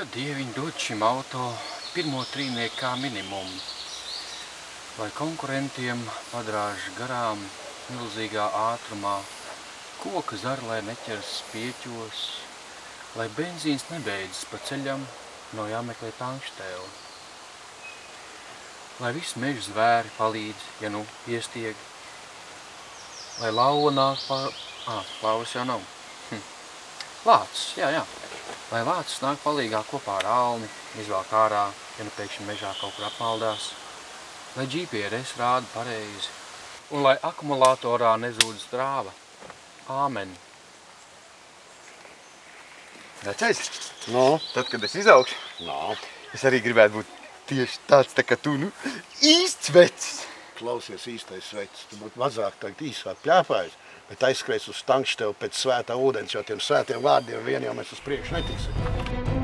Kad dieviņi dod šim auto pirmo trīnieku kā minimumu, lai konkurentiem padrāž garām milzīgā ātrumā, koka zarlē neķers spieķos, lai benzīns nebeidzas pa ceļam, nav jāmeklē tankštēli. Lai visi meža zvēri palīdz, ja nu iestieg, lai lauva nāk lauvas jau nav. Lācis, jā. Lai lācis nāk palīgā kopā ar alni, izvelk ārā, ja nu pēkšņi mežā kaut kur apmaldās. Lai GPS rāda pareizi. Un lai akumulatorā nezūd strāva. Āmen. Vecais? No. Tad, kad es izaugšu, es arī gribētu būt tieši tāds, tā kā tu, īsts vecs. Klausies, īstais vecs, tu būtu mazāk tagad īsāk pļāpājis, bet aizskries uz tankštevu pēc svētā ūdens, jo tiem svētiem vārdiem vien jau mēs uz priekšu netiksim.